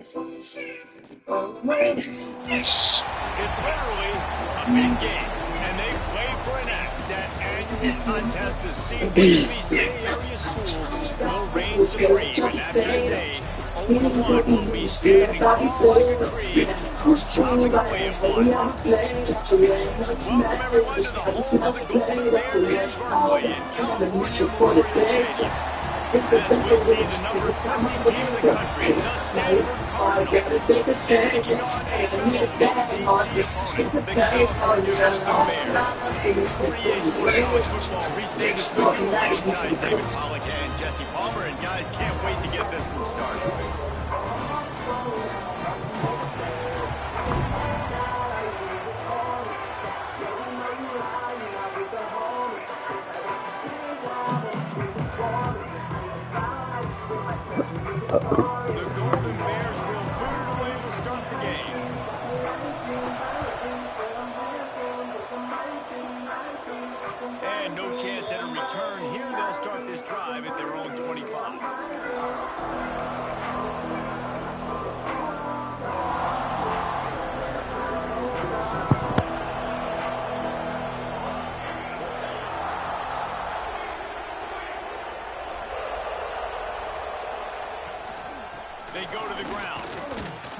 It's literally a big game, and they play for an act. That annual contest to see which of these Bay Area schools will reign supreme. And after today, only one will be standing tall like a tree or chopping away at one. Welcome, everyone, to the home of the Golden Bears in Berkeley in California Memorial Stadium. As we'll see, the number 20 team in the country, the Stanford Cardinals, taking on a fellow ACC opponent, the California Golden Bears. 48 Sports College Football restated studio alongside David Pollack and Jesse Palmer, and guys, can't wait to get this one started. The Golden Bears will boot it away to start the game. And no chance at a return here. They'll start this drive at their own 25. They go to the ground.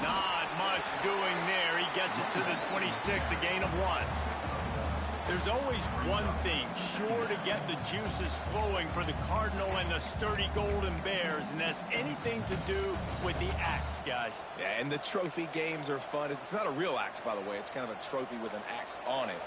Not much doing there. He gets it to the 26, a gain of 1. There's always one thing sure to get the juices flowing for the Cardinal and the sturdy Golden Bears, and that's anything to do with the axe, guys. Yeah, and the trophy games are fun. It's not a real axe, by the way. It's kind of a trophy with an axe on it.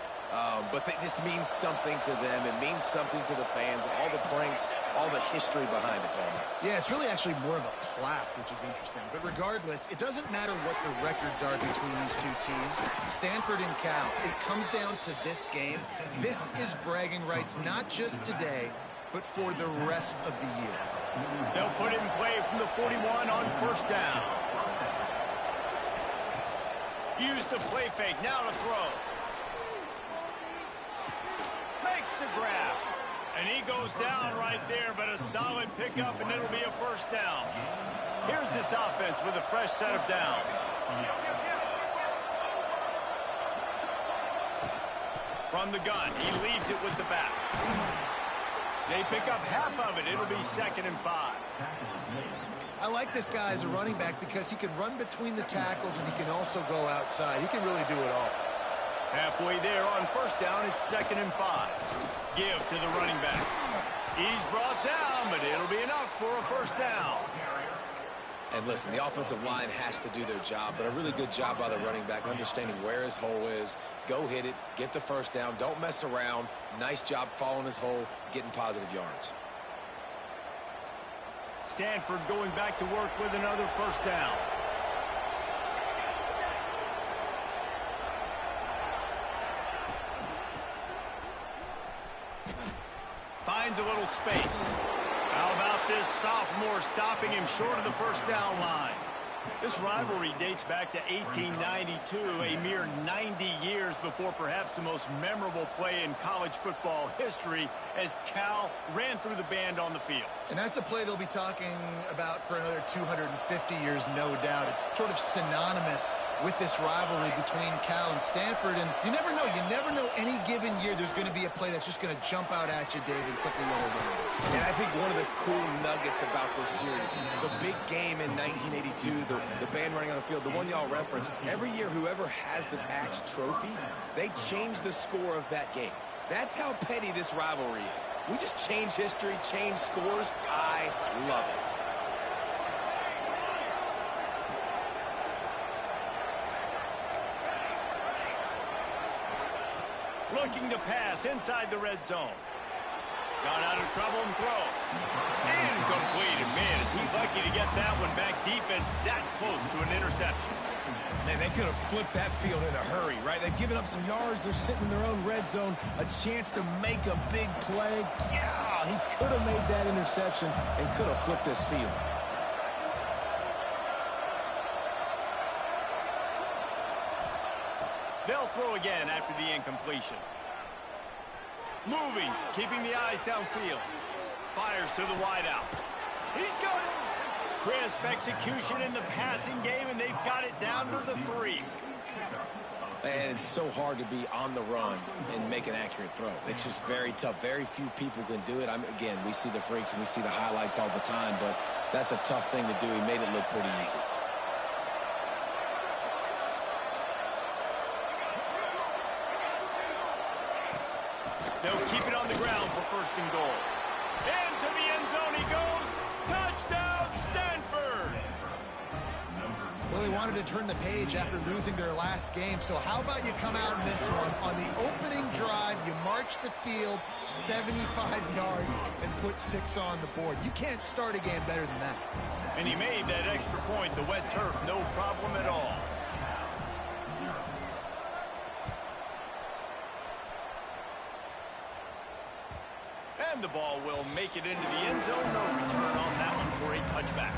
But this means something to them. It means something to the fans. All the pranks, all the history behind it, Palmer. Yeah, it's really actually more of a clap, which is interesting. But regardless, it doesn't matter what the records are between these two teams. Stanford and Cal, it comes down to this game. This is bragging rights, not just today, but for the rest of the year. They'll put it in play from the 41 on first down. Use the play fake, now to throw. Makes the grab. And he goes down right there, but a solid pickup, and it'll be a first down. Here's this offense with a fresh set of downs. From the gun, he leaves it with the back. They pick up half of it. It'll be 2nd and 5. I like this guy as a running back because he can run between the tackles and he can also go outside. He can really do it all. Halfway there on first down, it's 2nd and 5. Give to the running back. He's brought down, but it'll be enough for a first down. And listen, the offensive line has to do their job, but a really good job by the running back, understanding where his hole is. Go hit it, get the first down, don't mess around. Nice job following his hole, getting positive yards. Stanford going back to work with another first down. Finds a little space. How about this sophomore stopping him short of the first down line? This rivalry dates back to 1892, a mere 90 years before perhaps the most memorable play in college football history as Cal ran through the band on the field. And that's a play they'll be talking about for another 250 years, no doubt. It's sort of synonymous with this rivalry between Cal and Stanford. And you never know. You never know any given year there's going to be a play that's just going to jump out at you, David, something you'll remember. And I think one of the cool nuggets about this series, the big game in 1982, the band running on the field, the one y'all referenced, every year whoever has the Axe trophy, they change the score of that game. That's how petty this rivalry is. We just change history, change scores. I love it. Looking to pass inside the red zone. Got out of trouble and throws. Incomplete. And man, is he lucky to get that one back. Defense that close to an interception. Man, they could have flipped that field in a hurry, right? They've given up some yards. They're sitting in their own red zone. A chance to make a big play. Yeah, he could have made that interception and could have flipped this field. They'll throw again after the incompletion. Moving, keeping the eyes downfield. Fires to the wideout. He's got it. crisp execution in the passing game, and they've got it down to the 3. And it's so hard to be on the run and make an accurate throw. It's just very tough. Very few people can do it. Again, we see the freaks and we see the highlights all the time, but that's a tough thing to do. He made it look pretty easy. They'll keep it on the ground for 1st and goal. Into the end zone he goes. Touchdown, Stanford! Well, they wanted to turn the page after losing their last game, so how about you come out in this one? On the opening drive, you march the field 75 yards and put 6 on the board. You can't start a game better than that. And he made that extra point, the wet turf, no problem at all. And the ball will make it into the end zone. No return on that one for a touchback.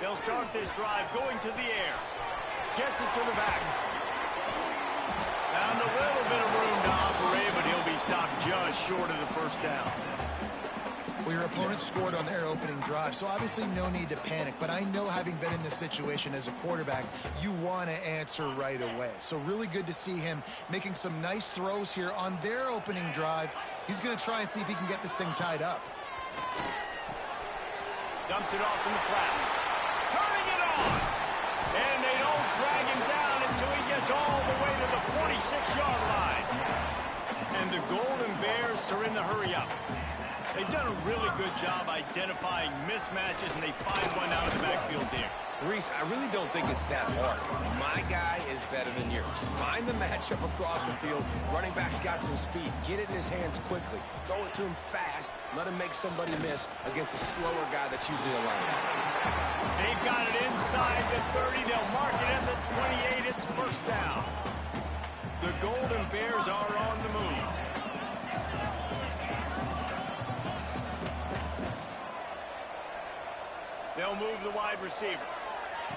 They'll start this drive going to the air. Gets it to the back. Found a little bit of room to operate, but he'll be stopped just short of the 1st down. Well, your opponent scored on their opening drive, so obviously no need to panic. But I know, having been in this situation as a quarterback, you want to answer right away. So really good to see him making some nice throws here on their opening drive. He's going to try and see if he can get this thing tied up. Dumps it off in the flats. Turning it on! And they don't drag him down until he gets all the way to the 46-yard line. And the Golden Bears are in the hurry-up. They've done a really good job identifying mismatches, and they find one out of the backfield there. Reese, I really don't think it's that hard. My guy is better than yours. Find the matchup across the field. Running back's got some speed. Get it in his hands quickly. Throw it to him fast. Let him make somebody miss against a slower guy that's usually a linebacker. They've got it inside the 30. They'll mark it at the 28. It's 1st down. The Golden Bears are on the move. They'll move the wide receiver.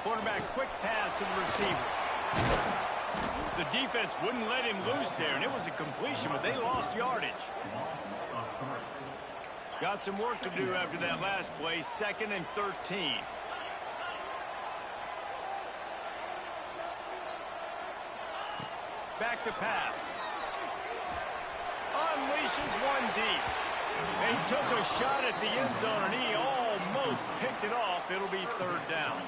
Quarterback, quick pass to the receiver. The defense wouldn't let him loose there, and it was a completion, but they lost yardage. Got some work to do after that last play, 2nd and 13. Back to pass. Unleashes one deep. They took a shot at the end zone, and he almost picked it off. It'll be 3rd down.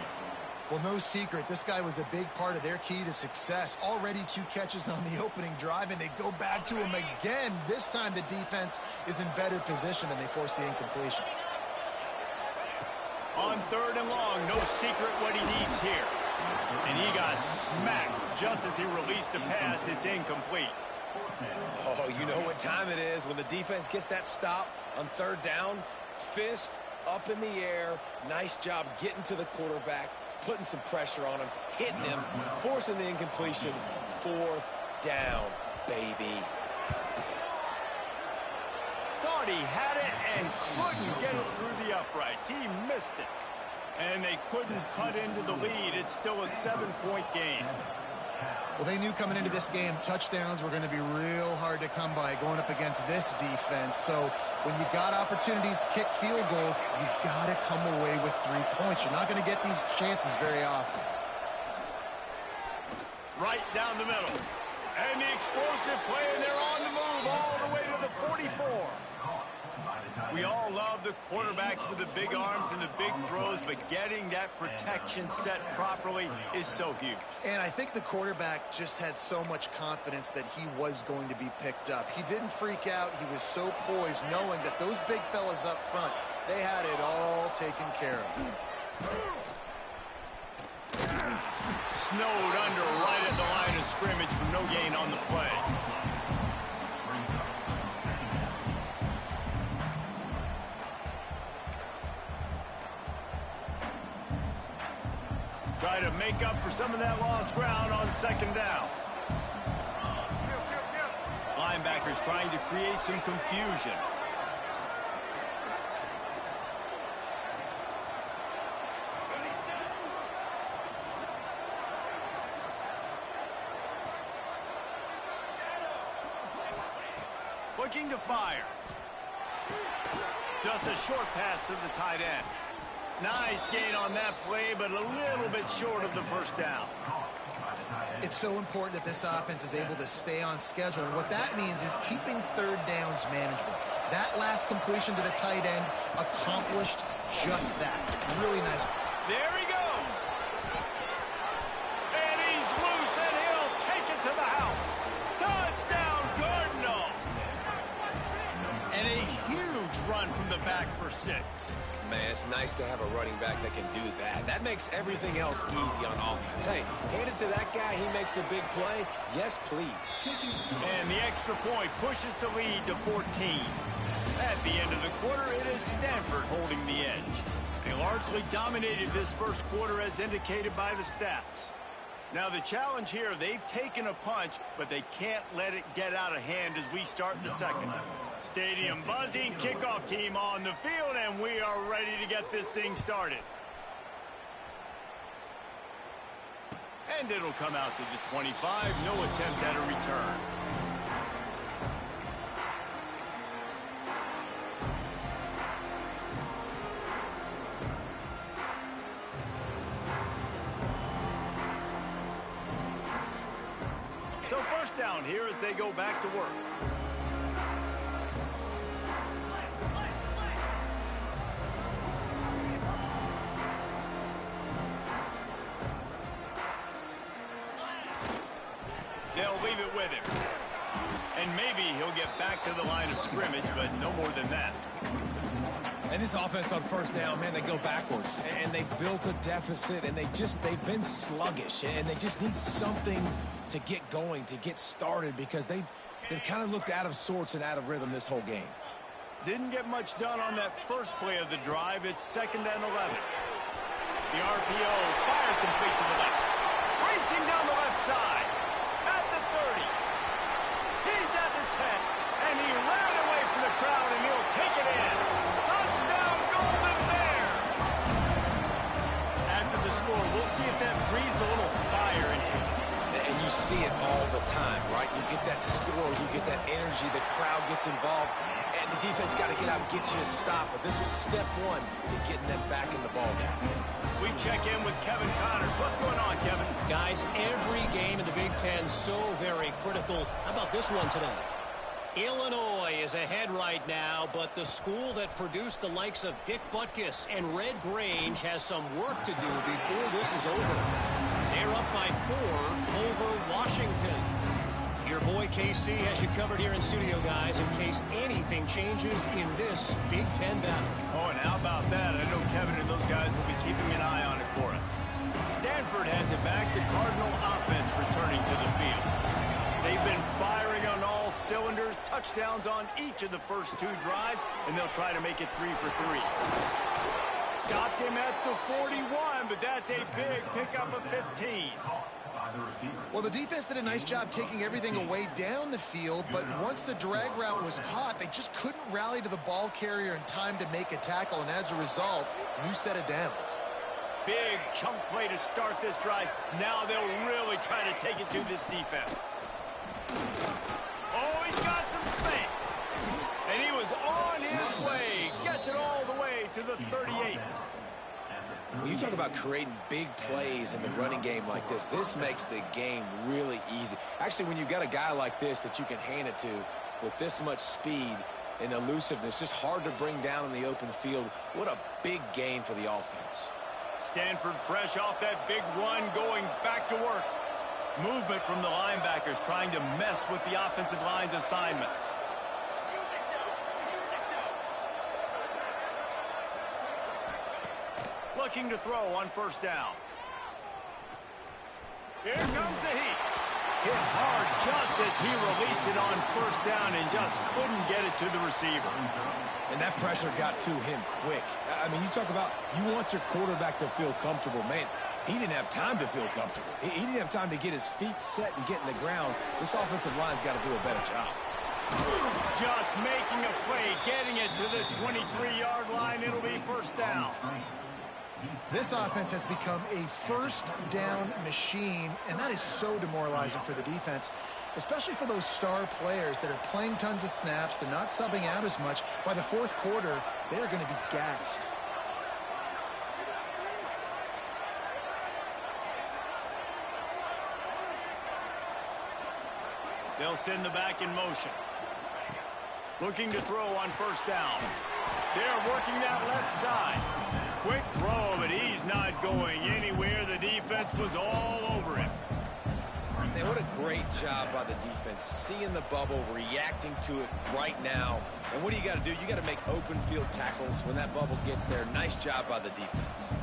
Well, no secret, this guy was a big part of their key to success. Already 2 catches on the opening drive, and they go back to him again. This time the defense is in better position, and they force the incompletion. On 3rd and long, no secret what he needs here. And he got smacked just as he released the pass. It's incomplete. Oh, you know what time it is when the defense gets that stop on 3rd down. Fist up in the air. Nice job getting to the quarterback, putting some pressure on him, hitting him, forcing the incompletion. 4th down, baby. Thought he had it and couldn't get it through the uprights. He missed it. And they couldn't cut into the lead. It's still a 7-point game. Well, they knew coming into this game touchdowns were going to be real hard to come by going up against this defense. So when you got opportunities to kick field goals, you've got to come away with 3 points. You're not going to get these chances very often. Right down the middle. And the explosive play, and they're on the move all the way to the 44. We all love the quarterbacks with the big arms and the big throws, but getting that protection set properly is so huge. And I think the quarterback just had so much confidence that he was going to be picked up. He didn't freak out. He was so poised, knowing that those big fellas up front, they had it all taken care of. Snowed under right at the line of scrimmage for no gain on the play. Try to make up for some of that lost ground on second down. Linebackers trying to create some confusion. Looking to fire. Just a short pass to the tight end. Nice gain on that play, but a little bit short of the first down. It's so important that this offense is able to stay on schedule, and what that means is keeping third downs manageable. That last completion to the tight end accomplished just that. Really nice. There he goes. And he's loose, and he'll take it to the house. Touchdown, Cardinal. And a huge run from the back for 6. Man, it's nice to have a running back that can do that. That makes everything else easy on offense. Hey, hand it to that guy, he makes a big play. Yes, please. And the extra point pushes the lead to 14. At the end of the quarter, it is Stanford holding the edge. They largely dominated this first quarter as indicated by the stats. Now the challenge here, they've taken a punch, but they can't let it get out of hand as we start the second. Stadium buzzing, kickoff team on the field, and we are ready to get this thing started. And it'll come out to the 25, no attempt at a return. So first down here as they go back to work. They'll leave it with him. And maybe he'll get back to the line of scrimmage, but no more than that. And this offense on first down, man, they go backwards. And they built a deficit, and they've been sluggish. And they just need something to get going, to get started, because they've kind of looked out of sorts and out of rhythm this whole game. Didn't get much done on that first play of the drive. It's 2nd and 11. The RPO fire complete to the left. Racing down the left side. At the 30. He's at the 10. And he ran away from the crowd, and he'll take it in. Touchdown, Golden Bears! After the score, we'll see if that breathes a little fire into it. And you see it all the time, right? You get that score, you get that energy, the crowd gets involved, and the defense got to get out and get you to stop. But this was step one to getting them back in the ball game. We check in with Kevin Connors. What's going on, Kevin? Guys, every game in the Big Ten so very critical. How about this one today? Illinois is ahead right now, but the school that produced the likes of Dick Butkus and Red Grange has some work to do before this is over. They're up by 4 over Washington. Your boy KC has you covered here in studio, guys, in case anything changes in this Big Ten battle. Oh, and how about that? I know Kevin and those guys will be keeping an eye on it for us. Stanford has it back. The Cardinal offense returning to the field. They've been firing on all cylinders, touchdowns on each of the first 2 drives, and they'll try to make it 3 for 3. Stopped him at the 41, but that's a big pickup of 15. Well, the defense did a nice job taking everything away down the field, but once the drag route was caught, they just couldn't rally to the ball carrier in time to make a tackle, and as a result, new set of downs. Big chunk play to start this drive. Now they'll really try to take it to this defense. Oh, he's got some space. And he was on his way. Gets it all the way to the 38. When you talk about creating big plays in the running game like this makes the game really easy. Actually, when you've got a guy like this that you can hand it to with this much speed and elusiveness, just hard to bring down in the open field, what a big gain for the offense. Stanford fresh off that big run, going back to work. Movement from the linebackers trying to mess with the offensive line's assignments. Looking to throw on first down. Here comes the heat. Hit hard just as he released it on first down and just couldn't get it to the receiver. And that pressure got to him quick. I mean, you talk about you want your quarterback to feel comfortable. Man, He didn't have time to feel comfortable. He didn't have time to get his feet set and get in the ground. This offensive line's got to do a better job. Just making a play, getting it to the 23-yard line. It'll be first down. This offense has become a first down machine, and that is so demoralizing for the defense, especially for those star players that are playing tons of snaps. They're not subbing out as much. By the fourth quarter, they are going to be gassed. They'll send the back in motion. Looking to throw on first down. They're working that left side. Quick throw, but he's not going anywhere. The defense was all over him. Man, what a great job by the defense. Seeing the bubble, reacting to it right now. And what do you got to do? You got to make open field tackles when that bubble gets there. Nice job by the defense.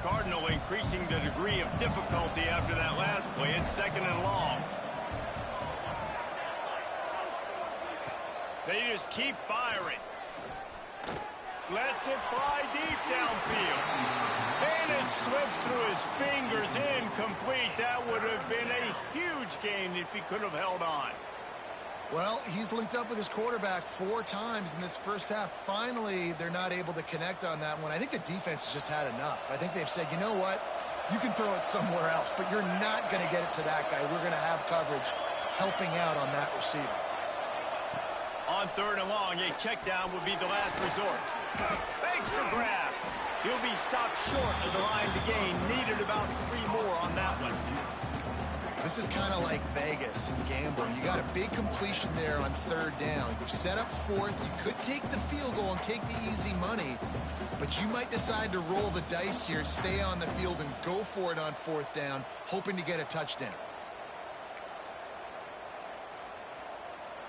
Cardinal increasing the degree of difficulty after that last play. It's second and long. They just keep firing. Lets it fly deep downfield. And it slips through his fingers, incomplete. That would have been a huge gain if he could have held on. Well, he's linked up with his quarterback 4 times in this first half. Finally, they're not able to connect on that one. I think the defense has just had enough. I think they've said, you know what? You can throw it somewhere else, but you're not going to get it to that guy. We're going to have coverage helping out on that receiver. On third and long, a check down would be the last resort. Thanks for grab. He'll be stopped short of the line to gain. Needed about 3 more on that one. This is kind of like Vegas and gambling. You got a big completion there on third down. You've set up fourth. You could take the field goal and take the easy money, but you might decide to roll the dice here, stay on the field, and go for it on fourth down, hoping to get a touchdown.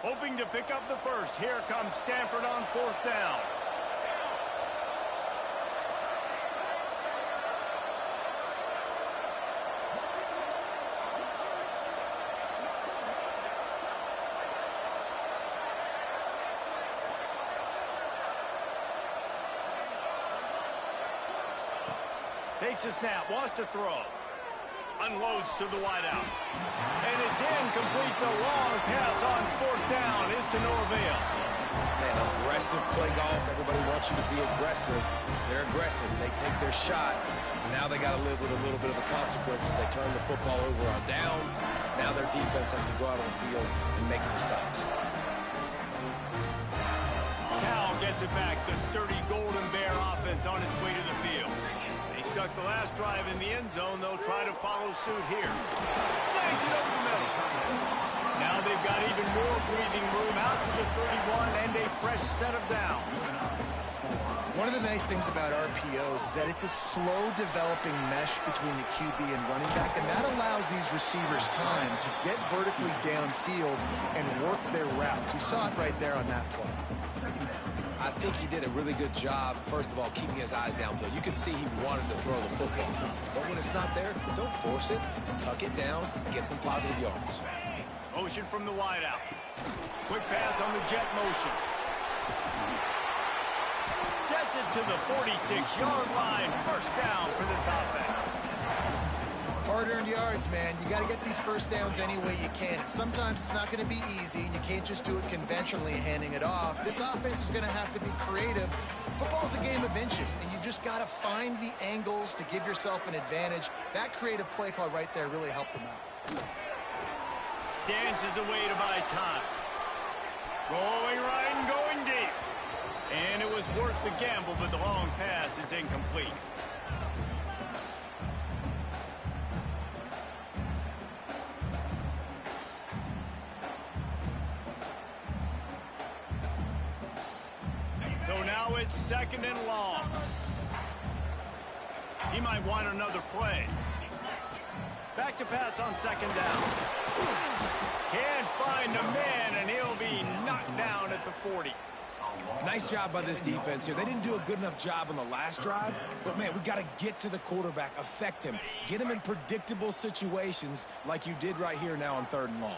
Hoping to pick up the first. Here comes Stanford on fourth down. Takes a snap, wants to throw. Unloads to the wideout. And it's incomplete. The long pass on fourth down is to no avail. Man, aggressive play calls. Everybody wants you to be aggressive. They're aggressive. They take their shot. Now they got to live with a little bit of the consequences. They turn the football over on downs. Now their defense has to go out on the field and make some stops. Cal gets it back. The sturdy Golden Bear offense on its way to the field. Stuck the last drive in the end zone. They'll try to follow suit here. Snags it over the middle. Now they've got even more breathing room out to the 31 and a fresh set of downs. One of the nice things about RPOs is that it's a slow developing mesh between the QB and running back, and that allows these receivers time to get vertically downfield and work their routes. You saw it right there on that play. I think he did a really good job, first of all, keeping his eyes downfield. You could see he wanted to throw the football. But when it's not there, don't force it. Tuck it down, get some positive yards. Motion from the wideout. Quick pass on the jet motion. Gets it to the 46-yard line. First down for this offense. Hard-earned yards, man. You got to get these first downs any way you can. Sometimes it's not going to be easy, and you can't just do it conventionally handing it off. This offense is going to have to be creative. Football's a game of inches, and you've just got to find the angles to give yourself an advantage. That creative play call right there really helped them out. Dances away to buy time. Rolling right and going deep. And it was worth the gamble, but the long pass is incomplete. So now it's second and long. He might want another play. Back to pass on second down. Can't find a man, and he'll be knocked down at the 40. Nice job by this defense here. They didn't do a good enough job on the last drive, but, man, we got to get to the quarterback, affect him, get him in predictable situations like you did right here now on third and long.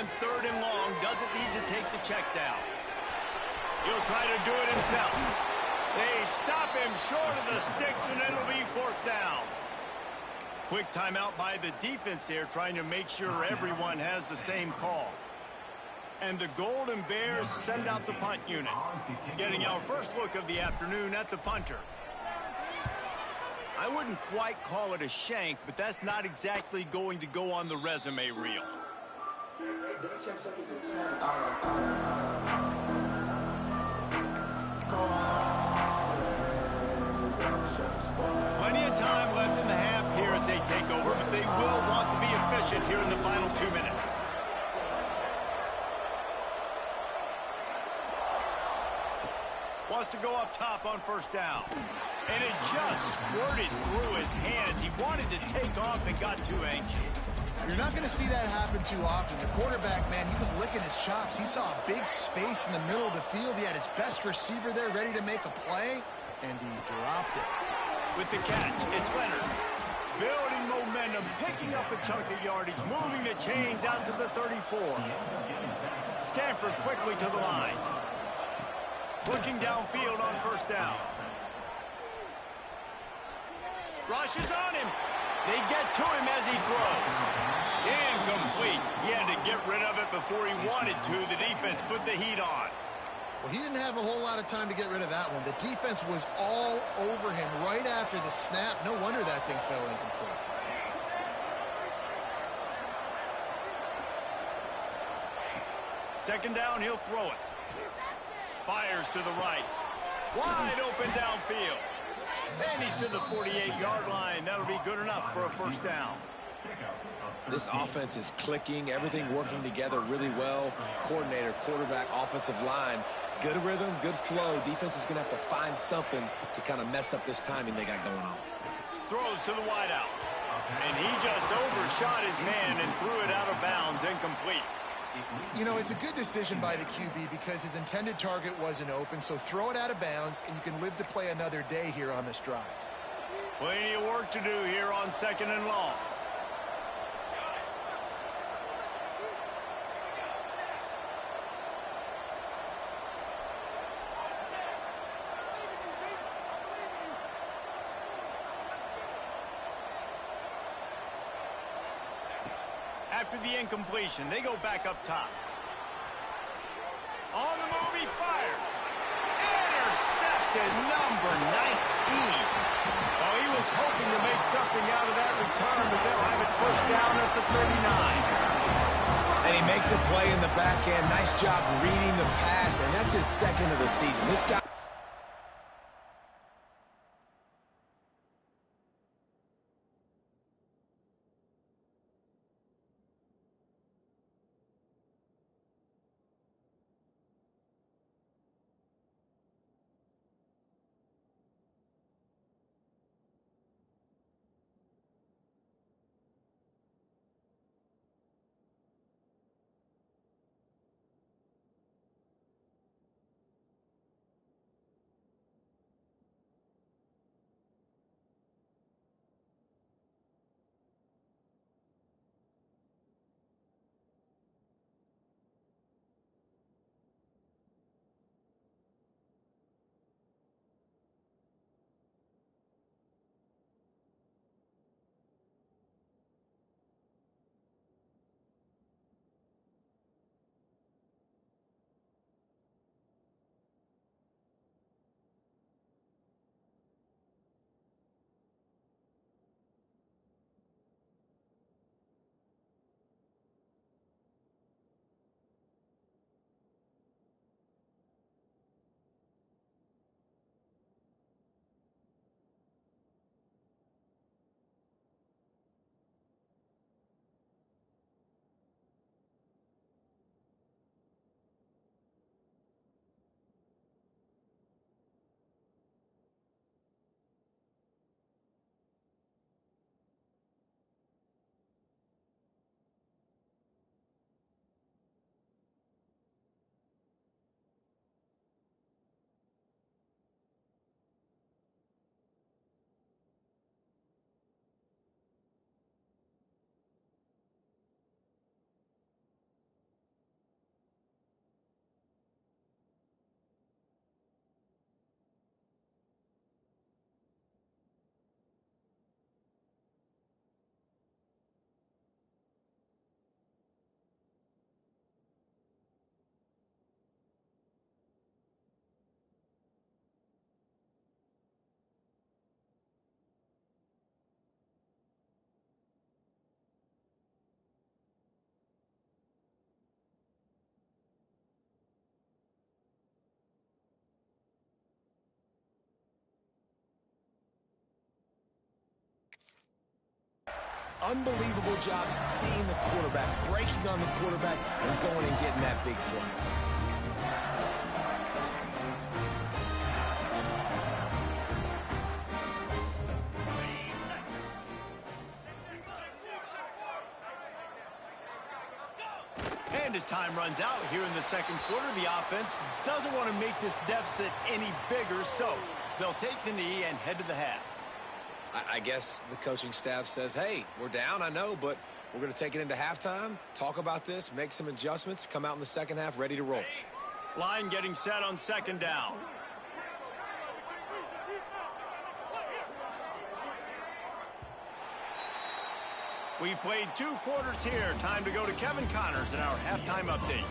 on 3rd and long. Doesn't need to take the check down. He'll try to do it himself. They stop him short of the sticks, and it'll be 4th down. Quick timeout by the defense there, trying to make sure everyone has the same call. And the Golden Bears send out the punt unit. Getting our first look of the afternoon at the punter. I wouldn't quite call it a shank, but that's not exactly going to go on the resume reel. Plenty of time left in the half here as they take over, but they will want to be efficient here in the final 2 minutes. Wants to go up top on 1st down. And it just squirted through his hands. He wanted to take off and got too anxious. You're not going to see that happen too often. The quarterback, man, he was licking his chops. He saw a big space in the middle of the field. He had his best receiver there ready to make a play, and he dropped it. With the catch, it's Leonard. Building momentum, picking up a chunk of yardage, moving the chains out to the 34. Stanford quickly to the line. Looking downfield on 1st down. Rushes on him. They get to him as he throws. Incomplete. He had to get rid of it before he wanted to. The defense put the heat on. Well, he didn't have a whole lot of time to get rid of that one. The defense was all over him right after the snap. No wonder that thing fell incomplete. Second down, he'll throw it. Fires to the right. Wide open downfield. And he's to the 48-yard line. That'll be good enough for a 1st down. This offense is clicking, everything working together really well. Coordinator, quarterback, offensive line. Good rhythm, good flow. Defense is going to have to find something to kind of mess up this timing they got going on. Throws to the wideout. And he just overshot his man and threw it out of bounds, incomplete. You know, it's a good decision by the QB because his intended target wasn't open, so throw it out of bounds, and you can live to play another day here on this drive. Plenty of work to do here on 2nd and long. After the incompletion, they go back up top. On the move, he fires. Intercepted, number 19. Oh, he was hoping to make something out of that return, but they'll have it pushed down at the 39. And he makes a play in the back end. Nice job reading the pass, and that's his 2nd of the season. This guy... unbelievable job seeing the quarterback, breaking on the quarterback, and going and getting that big play. And as time runs out here in the second quarter, the offense doesn't want to make this deficit any bigger, so they'll take the knee and head to the half. I guess the coaching staff says, hey, we're down, I know, but we're going to take it into halftime, talk about this, make some adjustments, come out in the second half ready to roll. Line getting set on second down. We've played 2 quarters here. Time to go to Kevin Connors in our halftime update.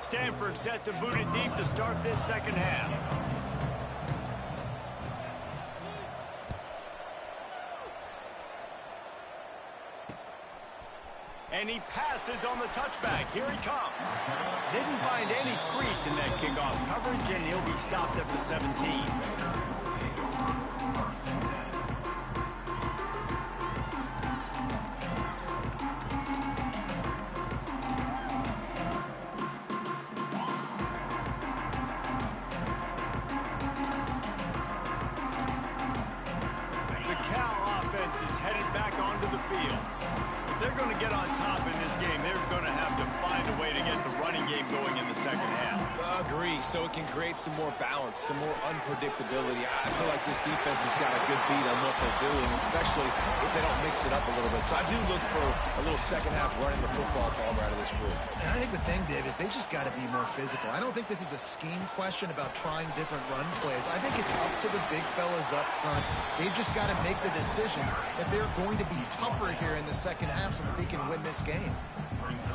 Stanford set to boot it deep to start this second half. And he passes on the touchback. Here he comes. Didn't find any crease in that kickoff coverage, and he'll be stopped at the 17. The Cal offense is headed back onto the field. If they're going to get on top in this game, they're going to have to find a way to get the running game going in the second half. Agree, so it can create some more balance, some more unpredictability. I feel like this defense has got a good beat on what they're doing, especially if they don't mix it up a little bit. So I do look for a little second half running the football ball out of this group. And I think the thing, Dave, is they just got to be more physical. I don't think this is a scheme question about trying different run plays. I think it's up to the big fellas up front. They've just got to make the decision that they're going to be tougher here in the second half so that they can win this game.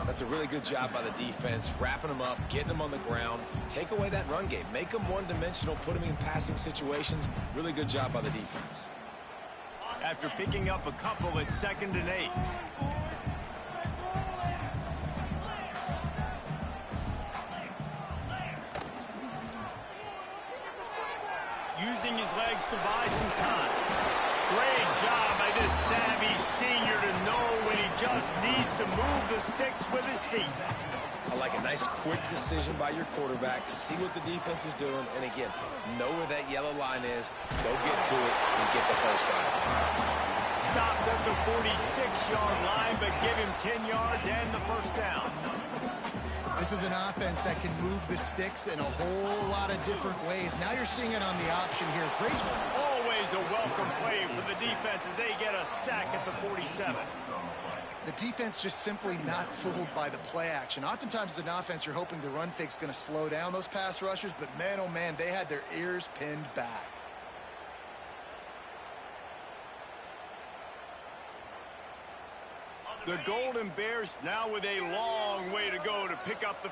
That's a really good job by the defense, wrapping them up, getting them on the ground. Take away that run game. Make them one-dimensional, put them in passing situations. Really good job by the defense. After picking up a couple, it's 2nd and 8. Using his legs to buy some time. Great job by this savvy senior to know when he just needs to move the sticks with his feet. I like a nice quick decision by your quarterback. See what the defense is doing. And again, know where that yellow line is. Go get to it and get the first down. Stopped at the 46-yard line, but give him 10 yards and the first down. This is an offense that can move the sticks in a whole lot of different ways. Now you're seeing it on the option here. Great job. Always a welcome play for the defense as they get a sack at the 47. The defense just simply not fooled by the play action. Oftentimes as an offense, you're hoping the run fake's going to slow down those pass rushers, but man, oh man, they had their ears pinned back. The Golden Bears now with a long way to go to pick up the